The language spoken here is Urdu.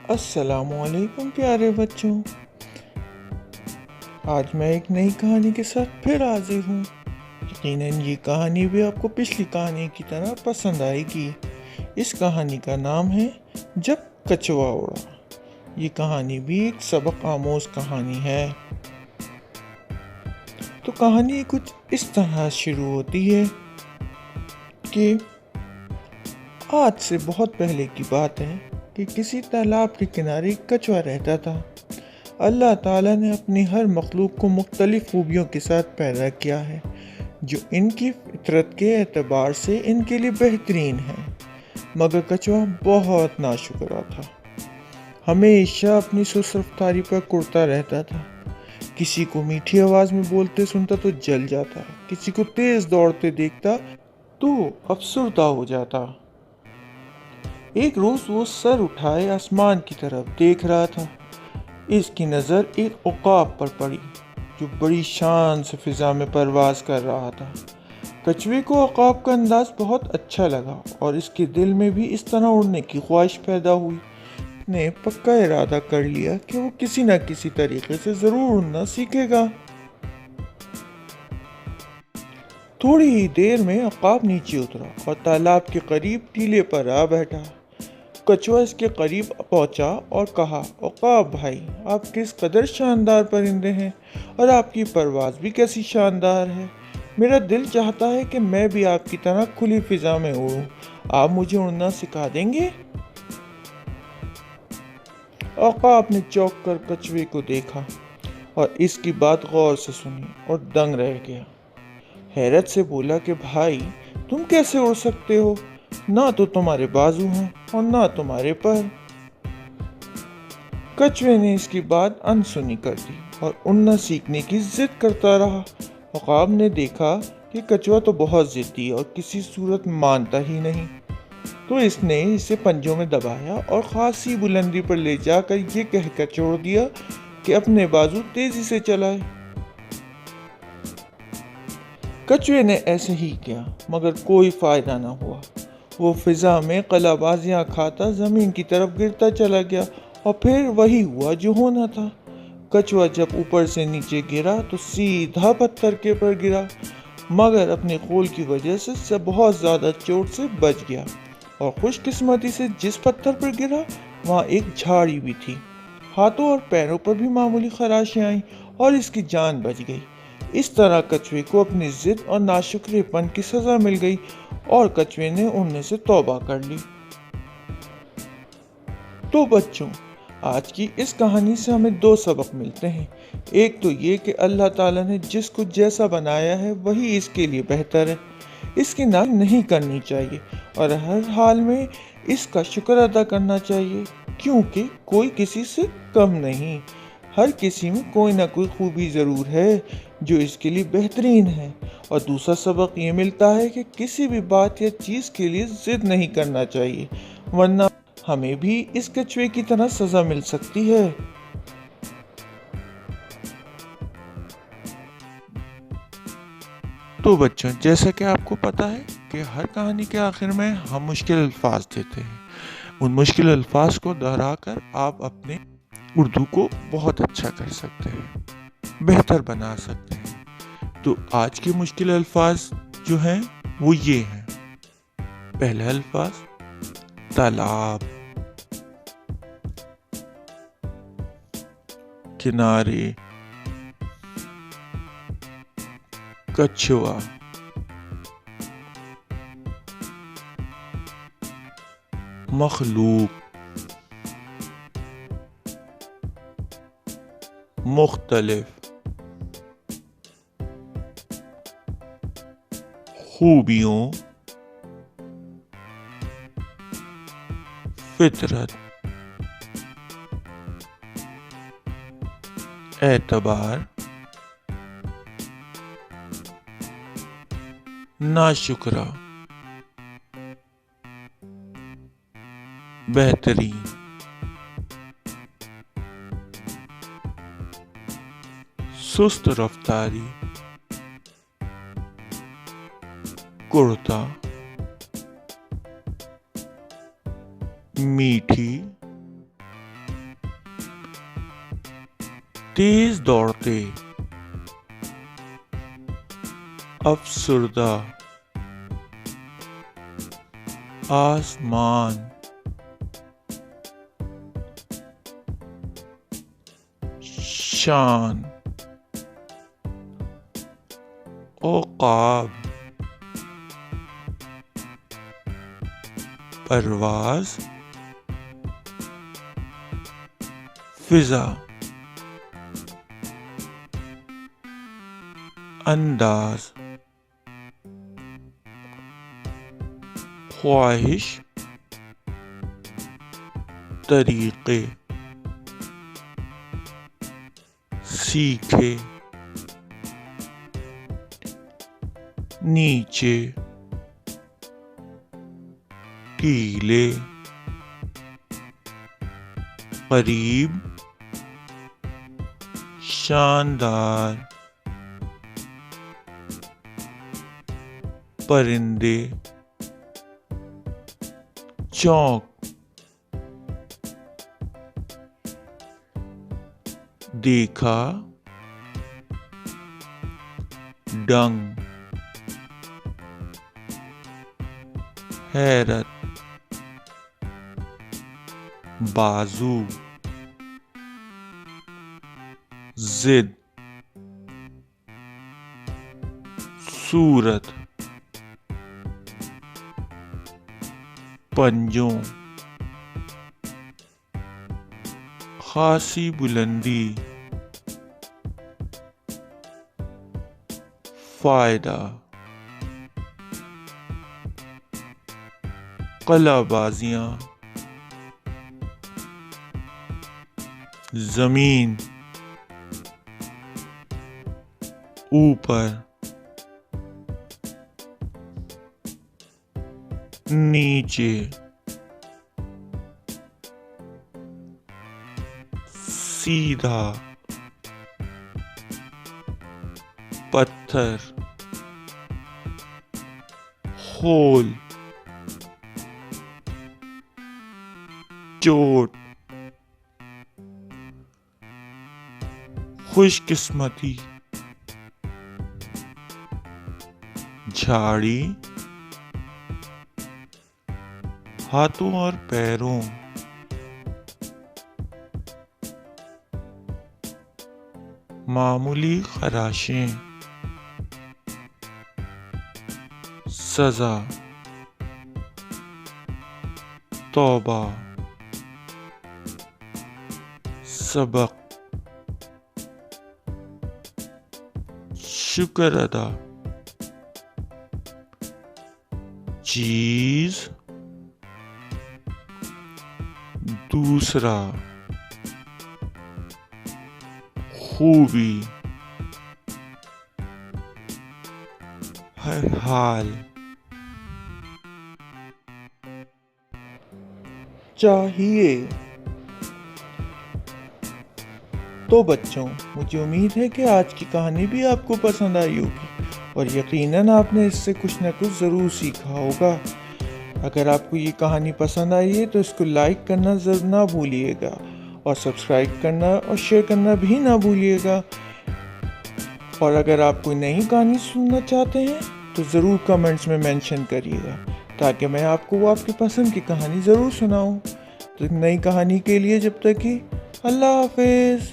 السلام علیکم پیارے بچوں، آج میں ایک نئی کہانی کے ساتھ پھر حاضر ہوں۔ یقیناً یہ کہانی بھی آپ کو پچھلی کہانی کی طرح پسند آئے گی۔ اس کہانی کا نام ہے جب کچھوا اڑا۔ یہ کہانی بھی ایک سبق آموز کہانی ہے۔ تو کہانی کچھ اس طرح شروع ہوتی ہے کہ آج سے بہت پہلے کی بات ہے کہ کسی تالاب کے کنارے ایک کچھوا رہتا تھا۔ اللہ تعالیٰ نے اپنی ہر مخلوق کو مختلف خوبیوں کے ساتھ پیدا کیا ہے جو ان کی فطرت کے اعتبار سے ان کے لیے بہترین ہے، مگر کچھوا بہت ناشکرا تھا۔ ہمیشہ اپنی سست رفتاری پر کرتا رہتا تھا۔ کسی کو میٹھی آواز میں بولتے سنتا تو جل جاتا، کسی کو تیز دوڑتے دیکھتا تو افسردہ ہو جاتا۔ ایک روز وہ سر اٹھائے آسمان کی طرف دیکھ رہا تھا۔ اس کی نظر ایک عقاب پر پڑی جو بڑی شان سے فضا میں پرواز کر رہا تھا۔ کچھوے کو عقاب کا انداز بہت اچھا لگا اور اس کے دل میں بھی اس طرح اڑنے کی خواہش پیدا ہوئی۔ اس نے پکا ارادہ کر لیا کہ وہ کسی نہ کسی طریقے سے ضرور اڑنا سیکھے گا۔ تھوڑی ہی دیر میں عقاب نیچے اترا اور تالاب کے قریب ٹیلے پر آ بیٹھا۔ کچھوا اس کے قریب پہنچا اور کہا، عقاب بھائی، آپ کس قدر شاندار پرندے ہیں اور آپ کی پرواز بھی کیسی شاندار ہے۔ میرا دل چاہتا ہے کہ میں بھی آپ کی طرح کھلی فضا میں اڑوں۔ آپ مجھے اڑنا سکھا دیں گے؟ عقاب نے چونک کر کچھوے کو دیکھا اور اس کی بات غور سے سنی اور دنگ رہ گیا۔ حیرت سے بولا کہ بھائی، تم کیسے اڑ سکتے ہو؟ نہ تو تمہارے بازو ہیں اور نہ تمہارے پر۔ کچھوے نے اس کی بات انسنی کر دی اور اڑنا سیکھنے کی ضد کرتا رہا۔ عقاب نے دیکھا کہ کچھوا تو بہت ضدی اور کسی صورت مانتا ہی نہیں، تو اس نے اسے پنجوں میں دبایا اور خاصی بلندی پر لے جا کر یہ کہہ کر چھوڑ دیا کہ اپنے بازو تیزی سے چلائے۔ کچھوے نے ایسے ہی کیا، مگر کوئی فائدہ نہ ہوا۔ وہ فضا میں قلہ بازیاں کھاتا زمین کی طرف گرتا چلا گیا اور پھر وہی ہوا جو ہونا تھا۔ کچھوا جب اوپر سے نیچے گرا تو سیدھا پتھر کے پر گرا، مگر اپنی خول کی وجہ سے بہت زیادہ چوٹ سے بچ گیا، اور خوش قسمتی سے جس پتھر پر گرا وہاں ایک جھاڑی بھی تھی۔ ہاتھوں اور پیروں پر بھی معمولی خراشیں آئیں اور اس کی جان بچ گئی۔ اس طرح کچھوے کو اپنی ضد اور ناشکرے پن کی سزا مل گئی اور کچھوے نے اڑنے سے توبہ کر لی۔ تو بچوں، آج کی اس کہانی سے ہمیں دو سبق ملتے ہیں۔ ایک تو یہ کہ اللہ تعالیٰ نے جس کو جیسا بنایا ہے وہی اس کے لیے بہتر ہے، اس کی ناک نہیں کرنی چاہیے اور ہر حال میں اس کا شکر ادا کرنا چاہیے، کیونکہ کوئی کسی سے کم نہیں۔ ہر کسی میں کوئی نہ کوئی خوبی ضرور ہے جو اس کے لیے بہترین ہے۔ اور دوسرا سبق یہ ملتا ہے کہ کسی بھی بات یا چیز کے لیے ضد نہیں کرنا چاہیے، ورنہ ہمیں بھی اس کچھوے کی طرح سزا مل سکتی ہے۔ تو بچوں، جیسا کہ آپ کو پتا ہے کہ ہر کہانی کے آخر میں ہم مشکل الفاظ دیتے ہیں۔ ان مشکل الفاظ کو دہرا کر آپ اپنے اردو کو بہت اچھا کر سکتے ہیں، بہتر بنا سکتے ہیں۔ تو آج کے مشکل الفاظ جو ہیں وہ یہ ہیں۔ پہلا الفاظ تالاب، کنارے، کچھوا، مخلوق، مختلف، خوبیوں، فطرت، اعتبار، ناشکرا، بہترین، سست رفتاری، کرتا، میٹھی، تیز دوڑتے افسردہ آسمان شان عقاب پرواز فضا انداز خواہش طریقے سیکھے نیچے ٹیلے قریب شاندار پرندے چونک دیکھا ڈنگ حیرت بازو ضد صورت پنجوں خاصی بلندی فائدہ قلع بازیاں زمین اوپر نیچے سیدھا پتھر خول چوٹ خوش قسمتی جھاڑی ہاتھوں اور پیروں معمولی خراشیں سزا توبہ سبق شکر ادا چیز دوسرا خوبی ہر حال چاہیے. تو بچوں، مجھے امید ہے کہ آج کی کہانی بھی آپ کو پسند آئی ہوگی اور یقیناً آپ نے اس سے کچھ نہ کچھ ضرور سیکھا ہوگا. اگر آپ کو یہ کہانی پسند آئی ہے تو اس کو لائک کرنا ضرور نہ بھولیے گا اور سبسکرائب کرنا اور شیئر کرنا بھی نہ بھولیے گا. اور اگر آپ کوئی نئی کہانی سننا چاہتے ہیں تو ضرور کمنٹس میں مینشن کریے گا تاکہ میں آپ کو وہ آپ کی پسند کی کہانی ضرور سناؤں. تو نئی کہانی کے لیے جب تک کہ اللہ حافظ.